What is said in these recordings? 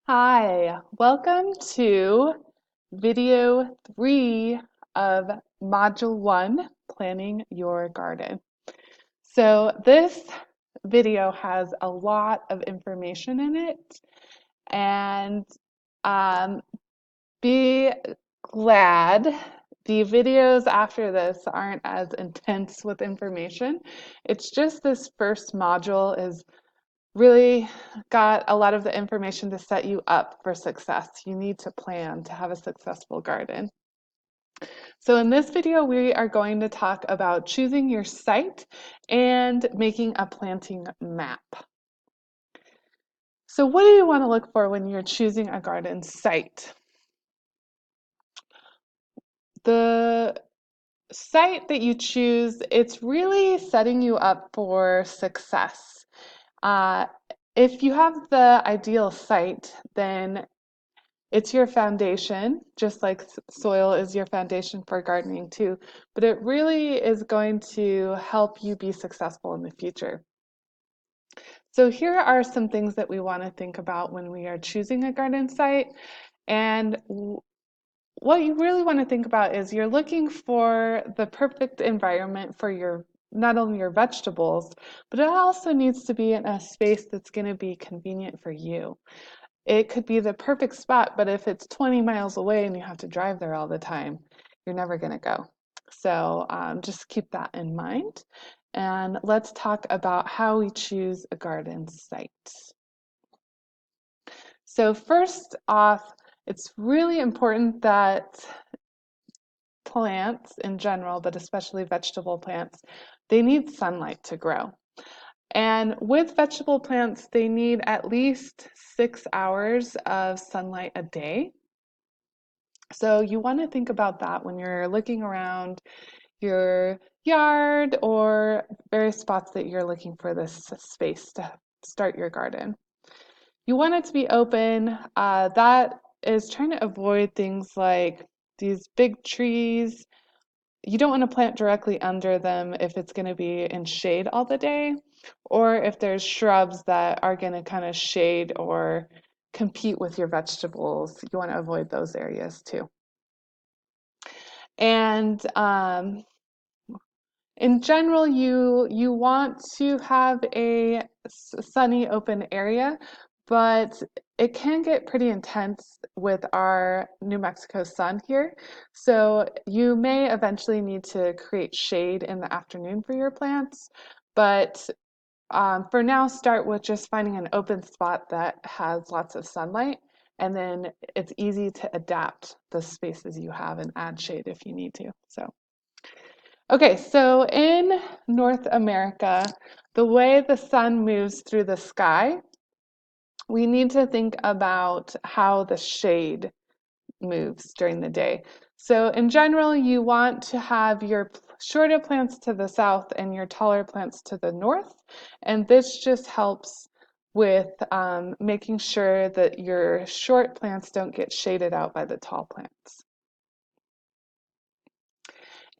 Hi, welcome to video 3 of Module 1, Planning Your Garden. So this video has a lot of information in it, and um, be glad the videos after this aren't as intense with information. It's just this first module is really got a lot of the information to set you up for success. You need to plan to have a successful garden. So in this video, we are going to talk about choosing your site and making a planting map. So what do you want to look for when you're choosing a garden site? The site that you choose, it's really setting you up for success. Uh, if you have the ideal site, then it's your foundation, just like soil is your foundation for gardening too, but it really is going to help you be successful in the future. So here are some things that we want to think about when we are choosing a garden site. And what you really want to think about is you're looking for the perfect environment for not only your vegetables, but it also needs to be in a space that's going to be convenient for you. It could be the perfect spot, but if it's 20 miles away and you have to drive there all the time, you're never going to go. So just keep that in mind. And let's talk about how we choose a garden site. So first off, it's really important that plants in general, but especially vegetable plants, they need sunlight to grow. And with vegetable plants, they need at least 6 hours of sunlight a day. So you want to think about that when you're looking around your yard or various spots that you're looking for this space to start your garden. You want it to be open. That is trying to avoid things like these big trees. You don't want to plant directly under them if it's going to be in shade all the day, or if there's shrubs that are going to kind of shade or compete with your vegetables. You want to avoid those areas too. And in general, you want to have a sunny open area, but it can get pretty intense with our New Mexico sun here. So you may eventually need to create shade in the afternoon for your plants, but for now, start with just finding an open spot that has lots of sunlight, and then it's easy to adapt the spaces you have and add shade if you need to. Okay, so in North America, the way the sun moves through the sky, we need to think about how the shade moves during the day. So in general, you want to have your shorter plants to the south and your taller plants to the north. And this just helps with making sure that your short plants don't get shaded out by the tall plants.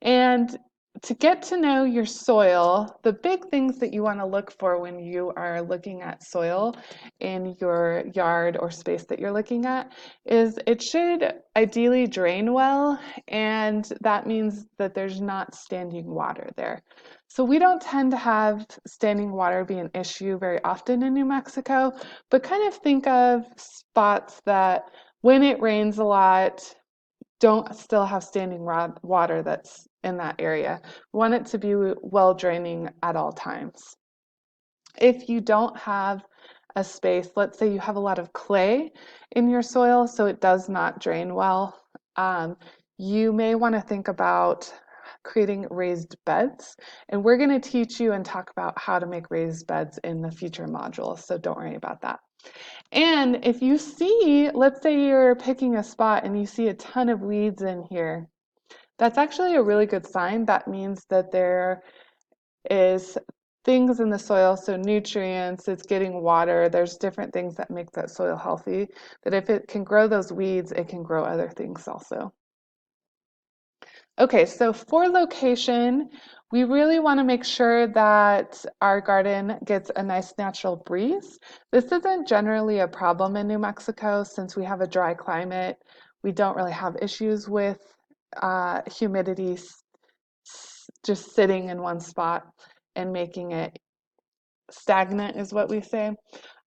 And to get to know your soil, the big things that you want to look for when you are looking at soil in your yard or space that you're looking at is it should ideally drain well, and that means that there's not standing water there. So we don't tend to have standing water be an issue very often in New Mexico, but kind of think of spots that when it rains a lot, don't still have standing water that's in that area. We want it to be well draining at all times. If you don't have a space, let's say you have a lot of clay in your soil so it does not drain well, you may want to think about creating raised beds. And we're going to teach you and talk about how to make raised beds in the future modules, so don't worry about that. And if you see, let's say you're picking a spot and you see a ton of weeds in here, that's actually a really good sign. That means that there is things in the soil, so nutrients, it's getting water, there's different things that make that soil healthy, that if it can grow those weeds, it can grow other things also. Okay, so for location, we really want to make sure that our garden gets a nice natural breeze. This isn't generally a problem in New Mexico since we have a dry climate. We don't really have issues with humidity just sitting in one spot and making it stagnant, is what we say.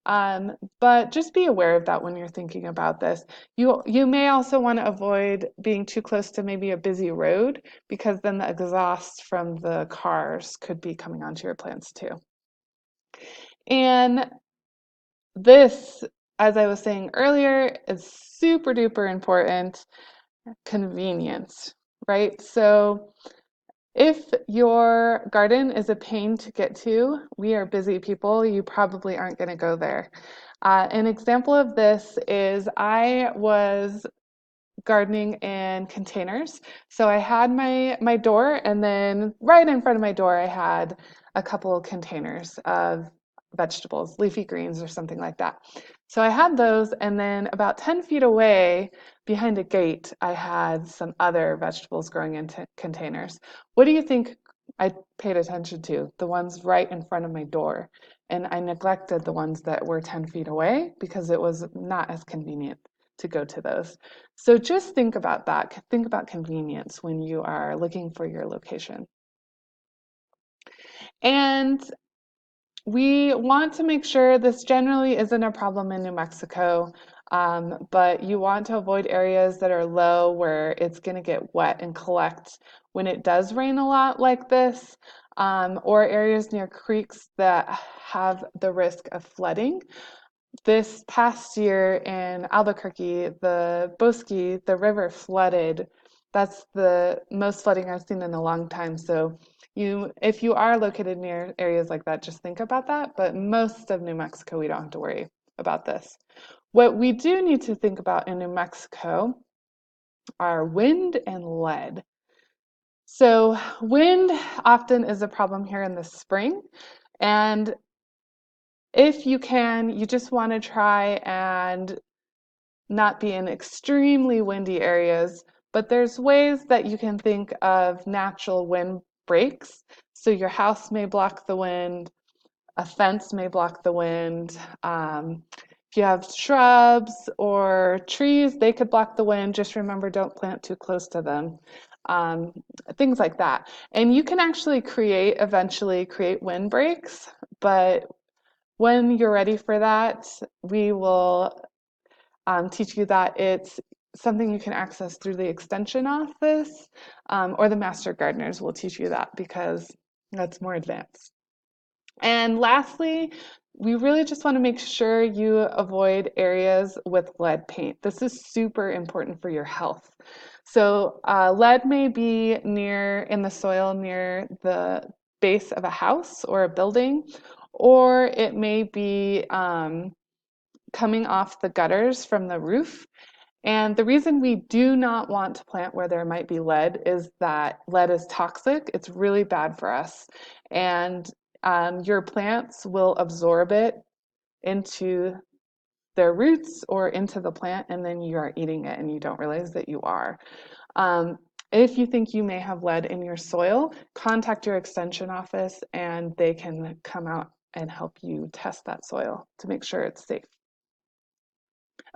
But just be aware of that when you're thinking about this. You may also want to avoid being too close to maybe a busy road because then the exhaust from the cars could be coming onto your plants too. And this, as I was saying earlier, is super duper important, convenience, right? So if your garden is a pain to get to, we are busy people, you probably aren't going to go there. An example of this is I was gardening in containers. So I had my door, and then right in front of my door, I had a couple of containers of vegetables, leafy greens or something like that. So I had those, and then about 10 feet away, behind a gate, I had some other vegetables growing into containers. What do you think I paid attention to? The ones right in front of my door. And I neglected the ones that were 10 feet away because it was not as convenient to go to those. So just think about that. Think about convenience when you are looking for your location. And we want to make sure this generally isn't a problem in New Mexico, but you want to avoid areas that are low where it's going to get wet and collect when it does rain a lot like this, or areas near creeks that have the risk of flooding. This past year in Albuquerque, the Bosque, the river flooded. That's the most flooding I've seen in a long time. So if you are located near areas like that, just think about that. But most of New Mexico, we don't have to worry about this. What we do need to think about in New Mexico are wind and lead. So wind often is a problem here in the spring. And if you can, you just want to try and not be in extremely windy areas, but there's ways that you can think of natural wind breaks. So your house may block the wind, a fence may block the wind. If you have shrubs or trees, they could block the wind. Just remember, don't plant too close to them. Um, Things like that. And you can actually eventually create wind breaks, but when you're ready for that, we will teach you that it's something you can access through the extension office, or the master gardeners will teach you that because that's more advanced. And lastly, we really just want to make sure you avoid areas with lead paint. This is super important for your health. So lead may be in the soil near the base of a house or a building, or it may be coming off the gutters from the roof. And the reason we do not want to plant where there might be lead is that lead is toxic. It's really bad for us. And your plants will absorb it into their roots or into the plant, and then you are eating it and you don't realize that you are. Um, if you think you may have lead in your soil, contact your extension office and they can come out and help you test that soil to make sure it's safe.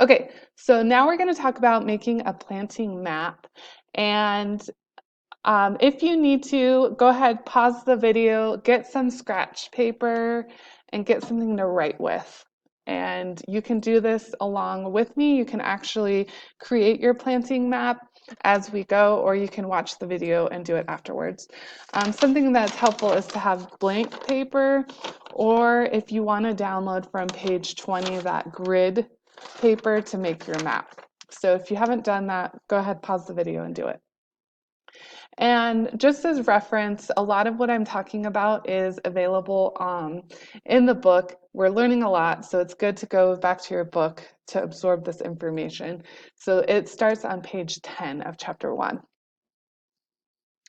Okay, so now we're going to talk about making a planting map. And if you need to, go ahead, pause the video, get some scratch paper, and get something to write with. And you can do this along with me. You can actually create your planting map as we go, or you can watch the video and do it afterwards. Something that's helpful is to have blank paper, or if you want to download from page 20, that grid paper to make your map. So if you haven't done that, go ahead, pause the video and do it. And just as reference, a lot of what I'm talking about is available in the book. We're learning a lot, so it's good to go back to your book to absorb this information. So it starts on page 10 of chapter 1.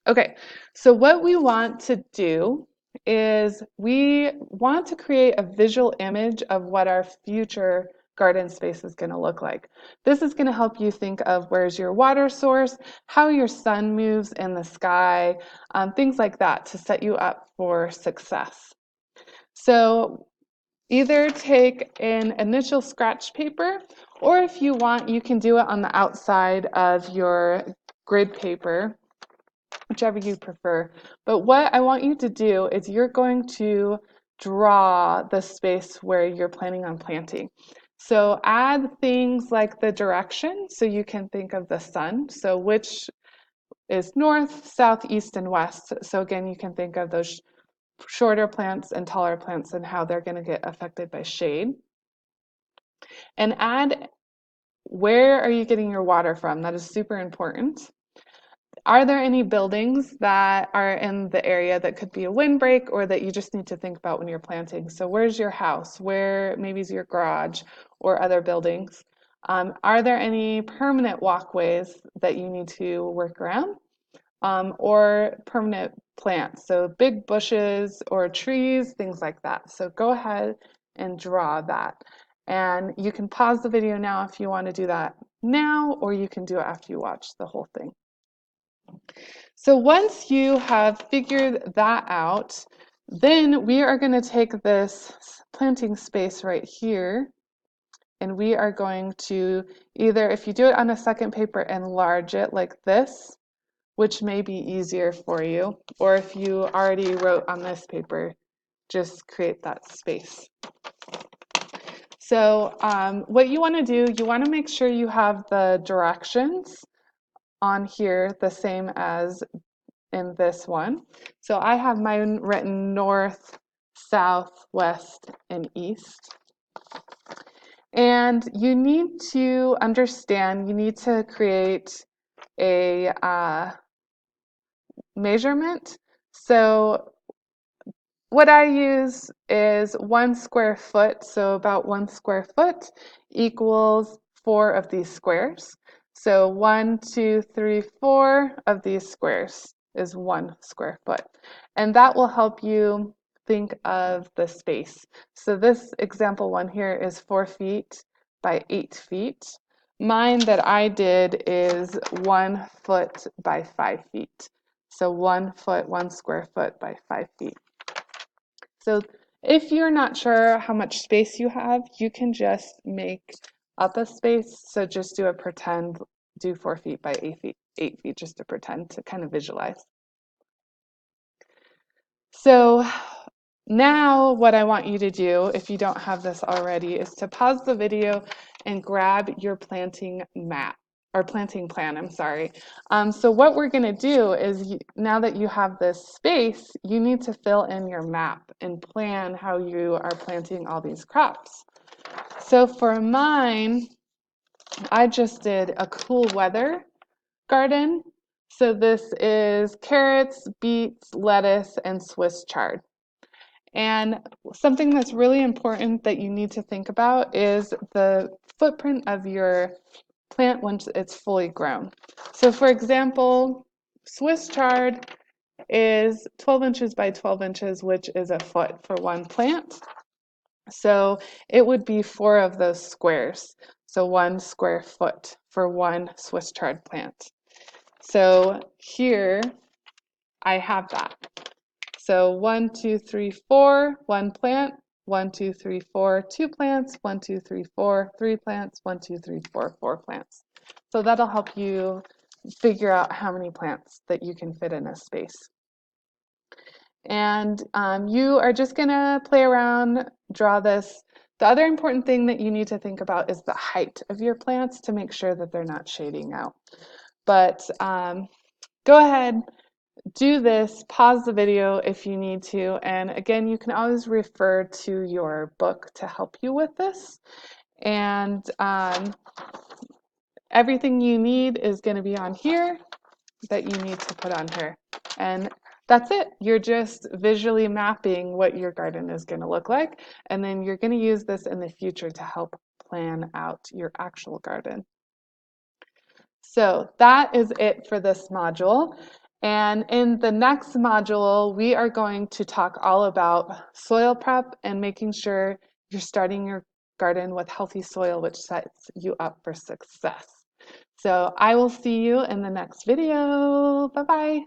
Okay, so what we want to do is we want to create a visual image of what our future garden space is going to look like. This is going to help you think of where's your water source, how your sun moves in the sky, things like that to set you up for success. So either take an initial scratch paper, or if you want, you can do it on the outside of your grid paper, whichever you prefer. But what I want you to do is you're going to draw the space where you're planning on planting. So add things like the direction, so you can think of the sun. So which is north, south, east, and west. So again, you can think of those shorter plants and taller plants and how they're going to get affected by shade. And add where are you getting your water from? That is super important. Are there any buildings that are in the area that could be a windbreak or that you just need to think about when you're planting? So where's your house? Where maybe is your garage or other buildings? Are there any permanent walkways that you need to work around? Or permanent plants, so big bushes or trees, things like that. So go ahead and draw that. And you can pause the video now if you want to do that now, or you can do it after you watch the whole thing. So once you have figured that out, then we are going to take this planting space right here, and we are going to either, if you do it on a second paper, enlarge it like this, which may be easier for you, or if you already wrote on this paper, just create that space. So what you want to do, you want to make sure you have the directions on here the same as in this one. So I have mine written north, south, west, and east. And you need to understand, you need to create a measurement. So what I use is 1 square foot, so about 1 square foot equals 4 of these squares. So 1, 2, 3, 4 of these squares is 1 square foot. And that will help you think of the space. So this example one here is 4 feet by 8 feet. Mine that I did is 1 foot by 5 feet. So 1 foot, 1 square foot by 5 feet. So if you're not sure how much space you have, you can just make up a space. So just do a pretend, do 4 feet by 8 feet, just to pretend to kind of visualize. So now what I want you to do, if you don't have this already, is to pause the video and grab your planting map. Or planting plan, I'm sorry. So what we're going to do is, now that you have this space, you need to fill in your map and plan how you are planting all these crops. So for mine, I just did a cool weather garden. So this is carrots, beets, lettuce, and Swiss chard. And something that's really important that you need to think about is the footprint of your plant once it's fully grown. So for example, Swiss chard is 12 inches by 12 inches, which is a foot for one plant. So it would be 4 of those squares. So 1 square foot for one Swiss chard plant. So here I have that. So 1, 2, 3, 4, 1 plant, 1, 2, 3, 4, 2 plants, 1, 2, 3, 4, 3 plants, 1, 2, 3, 4, 4 plants. So that'll help you figure out how many plants that you can fit in a space. And you are just gonna play around, draw this. The other important thing that you need to think about is the height of your plants to make sure that they're not shading out. But go ahead, do this, pause the video if you need to, and again, you can always refer to your book to help you with this. And everything you need is going to be on here that you need to put on here. And that's it. You're just visually mapping what your garden is going to look like, and then you're going to use this in the future to help plan out your actual garden. So that is it for this module. And in the next module, we are going to talk all about soil prep and making sure you're starting your garden with healthy soil, which sets you up for success. So I will see you in the next video. Bye-bye.